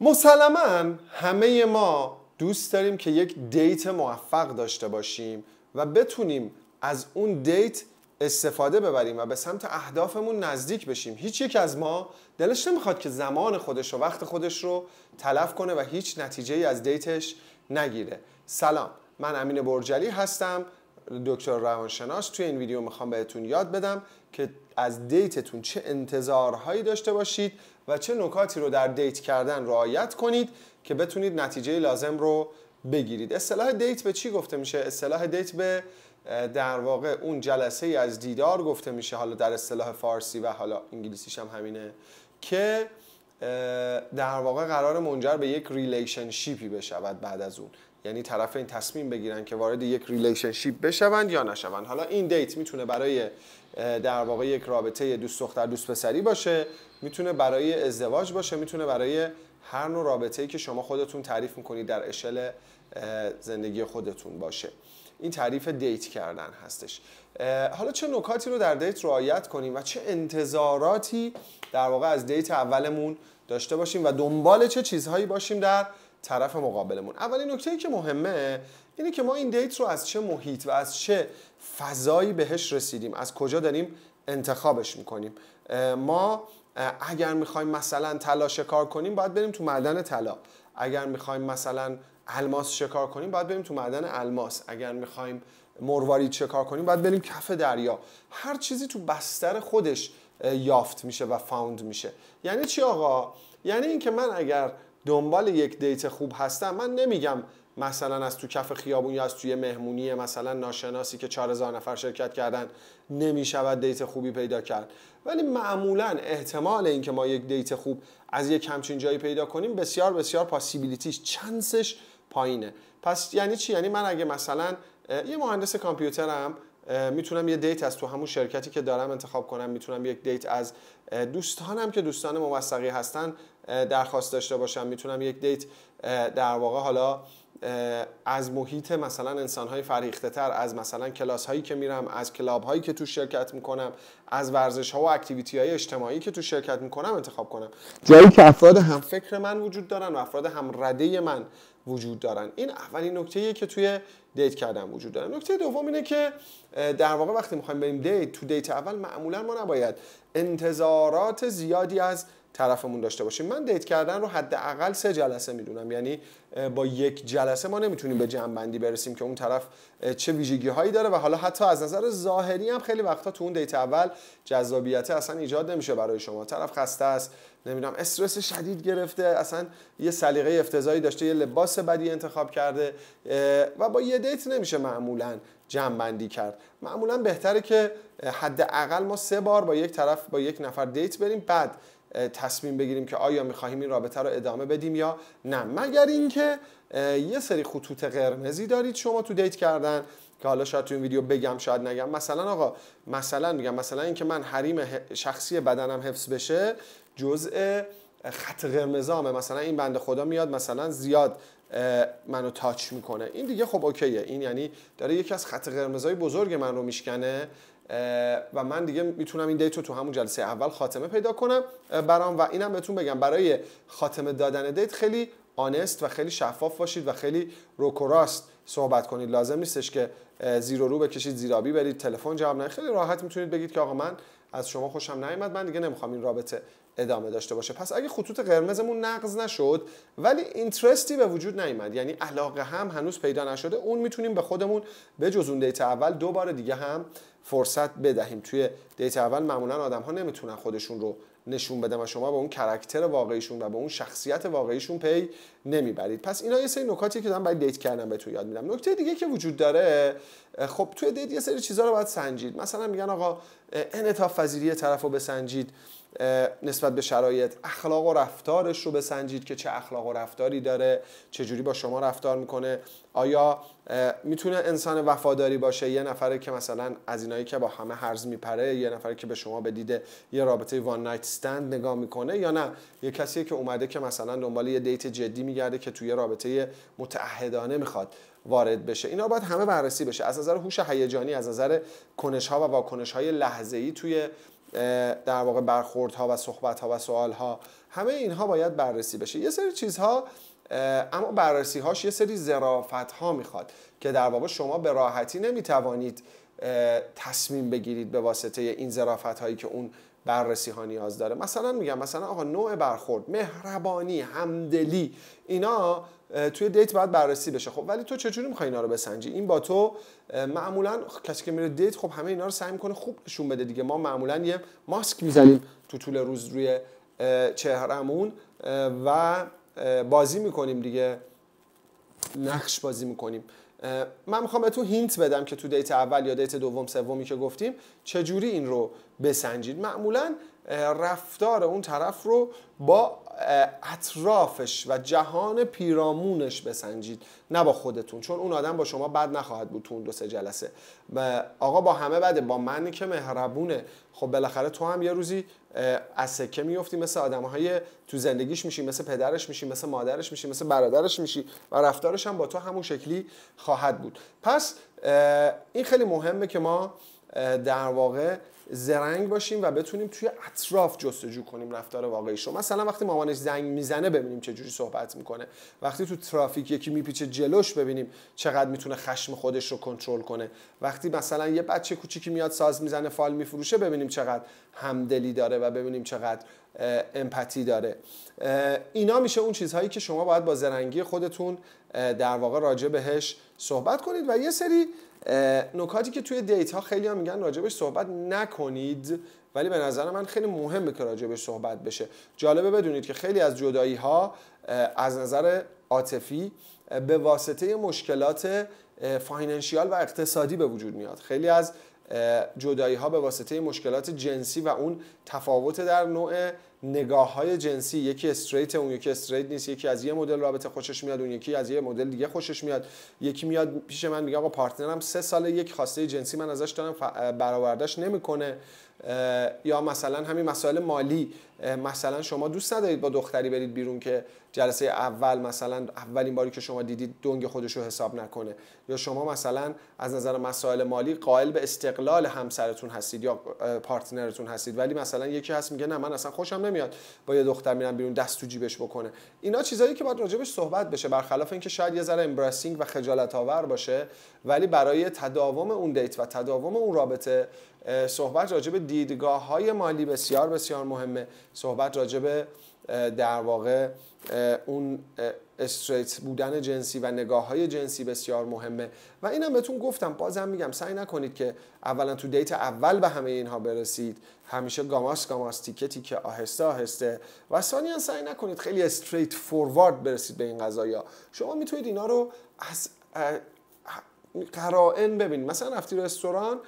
مسلماً همه ما دوست داریم که یک دیت موفق داشته باشیم و بتونیم از اون دیت استفاده ببریم و به سمت اهدافمون نزدیک بشیم. هیچ یک از ما دلش نمیخواد که زمان خودش و وقت خودش رو تلف کنه و هیچ نتیجه‌ای از دیتش نگیره. سلام، من امین برجلی هستم، دکتر روانشناس. توی این ویدیو میخوام بهتون یاد بدم که از دیتتون چه انتظارهایی داشته باشید و چه نکاتی رو در دیت کردن رعایت کنید که بتونید نتیجه لازم رو بگیرید. اصطلاح دیت به چی گفته میشه؟ اصطلاح دیت به در واقع اون جلسه از دیدار گفته میشه، حالا در اصطلاح فارسی و حالا انگلیسیش هم همینه، که در واقع قرار منجر به یک ریلیشنشیپی بشود بعد از اون. یعنی طرفین تصمیم بگیرن که وارد یک ریلیشنشیپ بشوند یا نشوند. حالا این دیت میتونه برای در واقع یک رابطه دوست دختر دوست پسری باشه، میتونه برای ازدواج باشه، میتونه برای هر نوع رابطه‌ای که شما خودتون تعریف میکنید در اشل زندگی خودتون باشه. این تعریف دیت کردن هستش. حالا چه نکاتی رو در دیت رعایت کنیم و چه انتظاراتی در واقع از دیت اولمون داشته باشیم و دنبال چه چیزهایی باشیم در طرف مقابلمون. اولین نکته‌ای که مهمه اینه که ما این دیت رو از چه محیط و از چه فضایی بهش رسیدیم، از کجا داریم انتخابش میکنیم. ما اگر میخوایم مثلا طلا شکار کنیم باید بریم تو معدن طلا، اگر میخوایم مثلا الماس شکار کنیم باید بریم تو معدن الماس، اگر میخوایم مروارید شکار کنیم باید بریم کف دریا. هر چیزی تو بستر خودش یافت میشه و فاوند میشه. یعنی چی آقا؟ یعنی اینکه من اگر دنبال یک دیت خوب هستم، من نمیگم مثلا از تو کف خیابون یا از توی مهمونی مثلا ناشناسی که 4000 نفر شرکت کردن نمیشود دیت خوبی پیدا کرد، ولی معمولا احتمال اینکه ما یک دیت خوب از یک همچین جایی پیدا کنیم بسیار بسیار پاسیبیلیتیش، چانسش پایینه. پس یعنی چی؟ یعنی من اگه مثلا یه مهندس کامپیوترم، میتونم یه دیت از تو همون شرکتی که دارم انتخاب کنم، میتونم یک دیت از دوستانم که دوستان موثقی هستن درخواست داشته باشم، میتونم یک دیت در واقع حالا از محیط مثلا انسان‌های فریخته‌تر، از مثلا کلاس‌هایی که میرم، از کلاب‌هایی که تو شرکت میکنم، از ورزش‌ها و اکتیویتی‌های اجتماعی که تو شرکت میکنم انتخاب کنم. جایی که افراد هم فکر من وجود دارن و افراد هم رده من وجود دارن. این اولین نکته‌ایه که توی دیت کردن وجود داره. نکته دوم اینه که در واقع وقتی می‌خوایم بریم دیت، تو دیت اول معمولا ما نباید انتظارات زیادی از طرفمون داشته باشیم. من دیت کردن رو حداقل 3 جلسه میدونم. یعنی با یک جلسه ما نمیتونیم به جمع‌بندی برسیم که اون طرف چه ویژگی‌هایی داره و حالا حتی از نظر ظاهری هم خیلی وقتا تو اون دیت اول جذابیت اصلا ایجاد نمیشه برای شما. طرف خسته است، نمیدونم استرس شدید گرفته، اصلا یه سلیقه افتضاحی داشته، یه لباس بدی انتخاب کرده و با یه دیت نمیشه معمولا جمع‌بندی کرد. معمولا بهتره که حداقل ما 3 بار با یک طرف، با یک نفر دیت بریم، بعد تصمیم بگیریم که آیا می‌خواهیم این رابطه رو ادامه بدیم یا نه. مگر اینکه یه سری خطوط قرمزی دارید شما تو دیت کردن که حالا شاید تو این ویدیو بگم شاید نگم. مثلا آقا، مثلا میگم مثلا اینکه من حریم شخصی بدنم حفظ بشه جزء خط قرمزامه. مثلا این بنده خدا میاد مثلا زیاد منو تاچ میکنه، این دیگه خب اوکیه، این یعنی داره یکی از خط قرمزای بزرگ من رو میشکنه و من دیگه میتونم این دیت رو تو همون جلسه اول خاتمه پیدا کنم برام. و اینم بهتون بگم برای خاتمه دادن دیت خیلی آنست و خیلی شفاف باشید و خیلی روک و راست صحبت کنید. لازم نیستش که زیر و رو بکشید، زیر آبی برید، تلفن جواب ندید. خیلی راحت میتونید بگید که آقا من از شما خوشم نیامد، من دیگه نمیخوام این رابطه ادامه داشته باشه. پس اگه خطوط قرمزمون نقض نشد ولی اینترستی به وجود نیامد، یعنی علاقه هم هنوز پیدا نشده، اون میتونیم به خودمون به جز اون دیت اول 2 بار دیگه هم فرصت بدهیم. توی دیت اول معمولا آدم‌ها نمیتونن خودشون رو نشون بدن و شما به اون کاراکتر واقعیشون و به اون شخصیت واقعیشون پی نمیبرید. پس اینا یه سری نکاتی که دارم برای دیت کردن بهتون یاد میدم. نکته دیگه که وجود داره، خب توی دیت یه سری چیزا رو باید سنجید. مثلا میگن آقا انعطاف پذیری طرفو بسنجید نسبت به شرایط، اخلاق و رفتارش رو بسنجید که چه اخلاق و رفتاری داره، چه جوری با شما رفتار میکنه، آیا میتونه انسان وفاداری باشه، یه نفره که مثلا از اینایی که با همه هرز میپره، یه نفره که به شما به دید یه رابطه وان نایت استند نگاه میکنه، یا نه یه کسی که اومده که مثلا دنبال یه دیت جدی میگرده که توی رابطه متعهدانه میخواد وارد بشه. اینا باید همه بررسی بشه از نظر هوش هیجانی، از نظر کنش‌ها و واکنش‌های لحظه‌ای توی در واقع برخوردها و صحبت‌ها و سوال‌ها، همه اینها باید بررسی بشه. یه سری چیزها اما بررسی هاش یه سری ظرافت ها میخواد که در واقع شما به راحتی نمیتوانید تصمیم بگیرید به واسطه این ظرافت هایی که اون بررسی ها نیاز داره. مثلا میگم مثلا آقا نوع برخورد، مهربانی، همدلی، اینا توی دیت باید بررسی بشه. خب ولی تو چجوری میخوای اینا رو بسنجی؟ این با تو معمولا کسی که میره دیت خب همه اینا رو سعی میکنه خوب نشون بده دیگه. ما معمولا یه ماسک میزنیم تو طول روز روی چهرمون و بازی میکنیم دیگه، نقش بازی میکنیم. من میخوام بهتون هینت بدم که تو دیت اول یا دیت دوم سومی که گفتیم چجوری این رو بسنجید. معمولا رفتار اون طرف رو با اطرافش و جهان پیرامونش بسنجید، نه با خودتون، چون اون آدم با شما بد نخواهد بود تو اون 2-3 جلسه. آقا با همه بده، با منی که مهربونه. خب بالاخره تو هم یه روزی از سکه میفتی، مثل آدم‌های تو زندگیش میشی، مثل پدرش میشی، مثل مادرش میشی، مثل برادرش میشی و رفتارش هم با تو همون شکلی خواهد بود. پس این خیلی مهمه که ما در واقع زرنگ باشیم و بتونیم توی اطراف جستجو کنیم رفتار واقعیش رو. مثلا وقتی مامانش زنگ میزنه ببینیم چه جوری صحبت میکنه، وقتی تو ترافیک یکی میپیچه جلوش ببینیم چقدر میتونه خشم خودش رو کنترل کنه، وقتی مثلا یه بچه کوچیکی میاد ساز میزنه فال میفروشه ببینیم چقدر همدلی داره و ببینیم چقدر امپاتی داره. اینا میشه اون چیزهایی که شما باید با زرنگی خودتون در واقع راجع بهش صحبت کنید. و یه سری نکاتی که توی دیت ها خیلی ها میگن راجبش صحبت نکنید، ولی به نظر من خیلی مهمه که راجبش صحبت بشه. جالبه بدونید که خیلی از جدایی ها از نظر عاطفی به واسطه مشکلات فاینانشیال و اقتصادی به وجود میاد. خیلی از جدایی ها به واسطه مشکلات جنسی و اون تفاوت در نوع نگاه های جنسی، یکی استریت اون یکی استریت نیست، یکی از یه مدل رابطه خوشش میاد اون یکی از یه مدل دیگه خوشش میاد، یکی میاد پیش من میگه آقا پارتنرم 3 ساله یک خواسته جنسی من ازش دارم برآورده‌اش نمیکنه. یا مثلا همین مسائل مالی، مثلا شما دوست ندارید با دختری برید بیرون که جلسه اول مثلا اولین باری که شما دیدید دنگ خودش رو حساب نکنه، یا شما مثلا از نظر مسائل مالی قائل به استقلال همسرتون هستید یا پارتنرتون هستید، ولی مثلا یکی هست میگه نه من اصلا خوشم نمیاد با یه دختر میرم بیرون دست تو جیبش بکنه. اینا چیزایی که باید راجبش صحبت بشه، برخلاف اینکه شاید یه ذره امبرسینگ و خجالت آور باشه، ولی برای تداوم اون دیت و تداوم اون رابطه صحبت راجع به دیدگاه‌های مالی بسیار بسیار مهمه. صحبت راجع به در واقع اون استریت بودن جنسی و نگاه‌های جنسی بسیار مهمه. و اینم بهتون گفتم، بازم میگم سعی نکنید که اولا تو دیت اول به همه اینها برسید، همیشه گاماس تیکه که آهسته آهسته، و ثانیاً سعی نکنید خیلی استریت فوروارد برسید به این قضايا. شما میتونید اینا رو از قرائن ببینید. مثلا رفتی رستوران،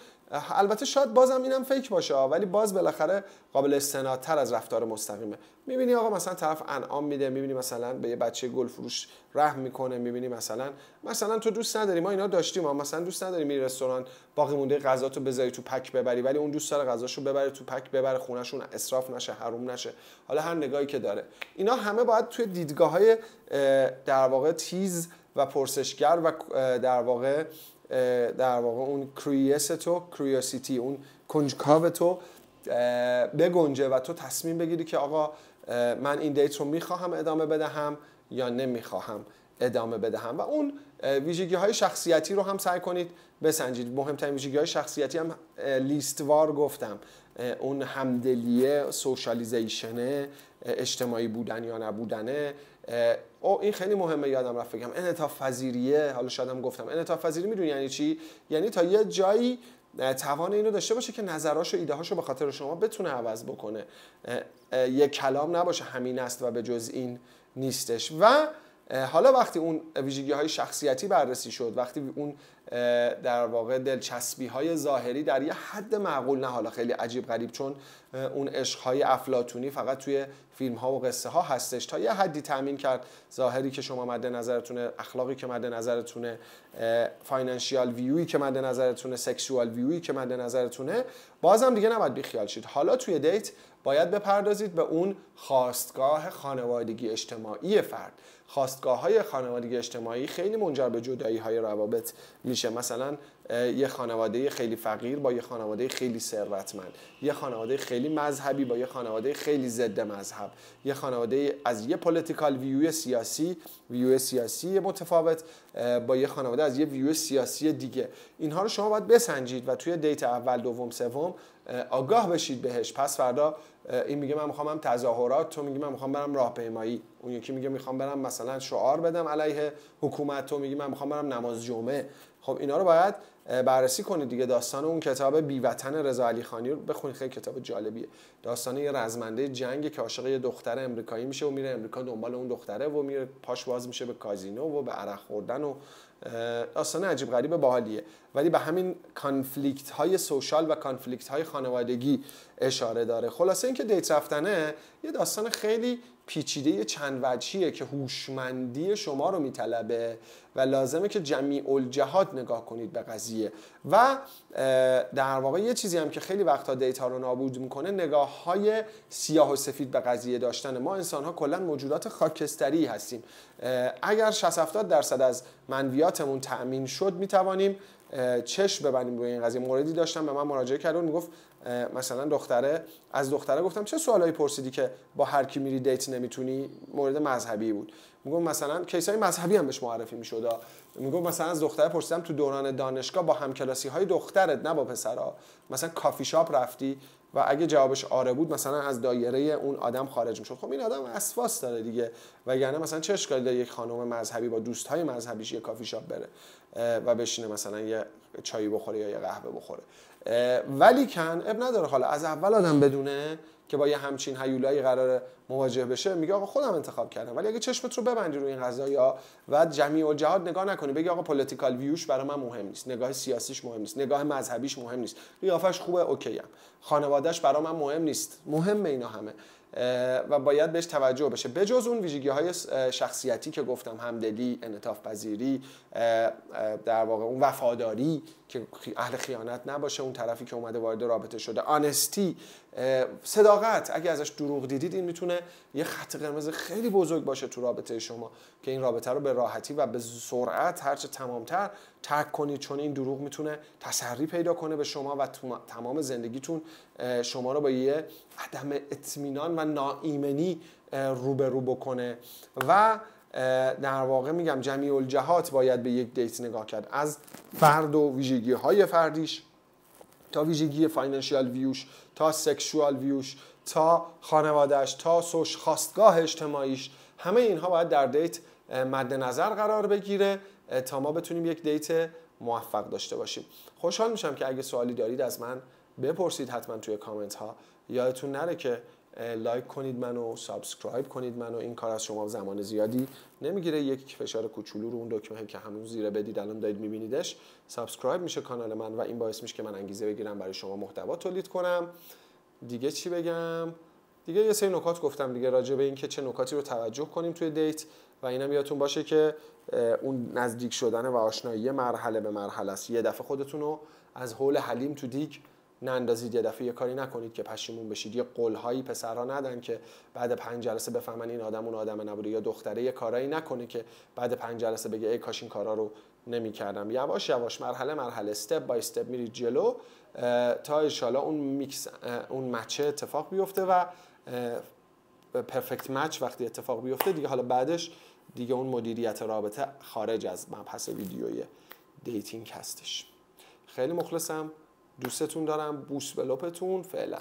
البته شاید بازم اینم فیک باشه ولی باز بالاخره قابل استنادتر از رفتار مستقیمه. میبینی آقا مثلا طرف انعام میده، میبینی مثلا به یه بچه گل فروش رحم میکنه، میبینی مثلا تو دوست نداری، ما اینا داشتیم، ما مثلا دوست نداری میری رستوران باقی مونده غذاتو بذاری تو پک ببری، ولی اون دوست داره غذاشو ببره تو پک ببره خونهشون، اسراف نشه، حروم نشه، حالا هر نگاهی که داره. اینا همه باید توی دیدگاه‌های در واقع تیز و پرسشگر و در واقع اون کریوسیتی، اون کنجکاو تو بگنجه و تو تصمیم بگیری که آقا من این دیت رو میخواهم ادامه بدهم یا نمیخواهم ادامه بدهم. و اون ویژگی های شخصیتی رو هم سعی کنید بسنجید. مهمترین ویژگی های شخصیتی هم لیستوار گفتم، اون همدلیه، سوشالیزیشنه، اجتماعی بودن یا نبودنه. این خیلی مهمه، یادم رفت بگم. انعطاف پذیریه، حالا شاید هم گفتم. انعطاف پذیری میدونی یعنی چی؟ یعنی تا یه جایی توان اینو داشته باشه که نظراشو ایدهاشو به خاطر شما بتونه عوض بکنه، یه کلام نباشه همین است و به جز این نیستش. و حالا وقتی اون ویژگی های شخصیتی بررسی شد، وقتی اون در واقع دلچسبی های ظاهری در یه حد معقول، نه حالا خیلی عجیب غریب، چون اون عشق های افلاطونی فقط توی فیلم ها و قصه ها هستش، تا یه حدی تامین کرد ظاهری که شما مد نظرتونه، اخلاقی که مد نظرتونه، فاینانشیال ویوی که مد نظرتونه، سکشوال ویوی که مد نظرتونه، بازم دیگه نباید بیخیال شید. حالا توی دیت باید بپردازید به اون خواستگاه خانوادگی اجتماعی فرد. خواستگاه‌های خانوادگی اجتماعی خیلی منجر به جدایی‌های روابط میشه. مثلا یه خانواده خیلی فقیر با یه خانواده خیلی ثروتمند، یه خانواده خیلی مذهبی با یه خانواده خیلی ضد مذهب، یه خانواده از یه پولیتیکال ویو سیاسی متفاوت با یه خانواده از یه ویو سیاسی دیگه. اینها رو شما باید بسنجید و توی دیت اول، دوم، سوم آگاه بشید بهش. پس فردا این میگه من میخوام تظاهرات، تو میگی من میخوام برم راهپیمایی، اون یکی میگه میخوام برم مثلا شعار بدم علیه حکومت، تو میگی من میخوام برم نماز جمعه. خب اینا رو باید بررسی کنید دیگه. داستان اون کتاب بیوطن رضا علی خانی رو بخونید، خیلی کتاب جالبیه. داستان یه رزمنده جنگ که عاشق یه دختر امریکایی میشه و میره امریکا دنبال اون دختره و میره پاش باز میشه به کازینو و به عرق خوردن و داستان عجیب غریب باحالیه، ولی به همین کانفلیکت های سوشال و کانفلیکت های خانوادگی اشاره داره. خلاصه اینکه دیت رفتنه یه داستان خیلی پیچیده چند وجهیه که هوشمندی شما رو میطلبه و لازمه که جمیع الجهات نگاه کنید به قضیه. و در واقع یه چیزی هم که خیلی وقتا دیتا رو نابود میکنه، نگاه های سیاه و سفید به قضیه داشتن. ما انسان ها کلا موجودات خاکستری هستیم. اگر 60-70% از منویاتمون تأمین شد میتوانیم چشم ببندیم روی این قضیه. موردی داشتم به من مراجعه کرد و میگفت مثلا دختره گفتم چه سوالایی پرسیدی که با هر کی میری دیت نمیتونی؟ مورد مذهبی بود. میگم مثلا کیسای مذهبی هم بهش معرفی میشد. میگم مثلا از دختره پرسیدم تو دوران دانشگاه با همکلاسی های دخترت نه با پسرا مثلا کافی شاپ رفتی؟ و اگه جوابش آره بود مثلا از دایره اون آدم خارج میشد. خب این آدم وسواس داره دیگه، وگرنه مثلا چه اشکالی داره یک خانم مذهبی با دوستای مذهبیش یه کافی شاپ بره و بشینه مثلا یه چایی بخوره یا یه قهوه بخوره؟ ولی کن اب نداره. حالا از اول آدم بدونه که با یه همچین هیولایی قراره مواجه بشه، میگه آقا خودم انتخاب کردم. ولی اگه چشمت رو ببندی روی این قضايا و جمیع الجهات نگاه نکنی، بگی آقا پولیتیکال ویوش برای من مهم نیست، نگاه سیاسیش مهم نیست، نگاه مذهبیش مهم نیست، قیافش خوبه اوکی ام، خانواده‌اش برای من مهم نیست، مهمه اینا همه و باید بهش توجه بشه. بجز اون ویژگی‌های شخصیتی که گفتم، همدلی، انعطاف پذیری، در واقع اون وفاداری که اهل خیانت نباشه، اون طرفی که اومده وارد رابطه شده، آنستی، صداقت. اگه ازش دروغ دیدید این میتونه یه خط قرمز خیلی بزرگ باشه تو رابطه شما که این رابطه رو به راحتی و به سرعت هرچه تمامتر ترک کنید، چون این دروغ میتونه تسری پیدا کنه به شما و تمام زندگیتون شما رو با یه عدم اطمینان و ناایمنی روبرو بکنه. و در واقع میگم جمیع الجهات باید به یک دیت نگاه کرد، از فرد و ویژگی های فردیش تا ویژگی فاینانشیال ویوش، تا سکشوال ویوش، تا خانوادهش، تا خواستگاه اجتماعیش. همه اینها باید در دیت مد نظر قرار بگیره تا ما بتونیم یک دیت موفق داشته باشیم. خوشحال میشم که اگه سوالی دارید از من بپرسید حتما توی کامنت ها. یادتون نره که لایک کنید منو، سابسکرایب کنید منو. این کار از شما زمان زیادی نمیگیره، یک فشار کوچولو رو اون دکمه که همون زیر بدید الان دارید میبینیدش سابسکرایب میشه کانال من و این باعث میشه که من انگیزه بگیرم برای شما محتوا تولید کنم. دیگه چی بگم؟ دیگه یه سری نکات گفتم دیگه راجع به این که چه نکاتی رو توجه کنیم توی دیت و اینم یادتون باشه که اون نزدیک شدن و آشنایی مرحله به مرحله است. یه دفعه خودتون رو از حول حلیم تو دیگ نندازید، یه دفعه یه کاری نکنید که پشیمون بشید. یه قولهایی پسرها ندن که بعد 5 جلسه بفهمن این آدم اون آدم نبوده، یا دختره یه کارایی نکنه که بعد 5 جلسه بگه ای کاش این کارا رو نمی‌کردم. یواش یواش مرحله مرحله استپ بای استپ میرید جلو تا ان شاءالله اون مچ اتفاق بیفته و پرفکت مچ وقتی اتفاق بیفته دیگه حالا بعدش دیگه اون مدیریت رابطه خارج از مبحث ویدیوی دیتینگ هستش. خیلی مخلصم، دوستتون دارم، بوس به لپتون، فعلا.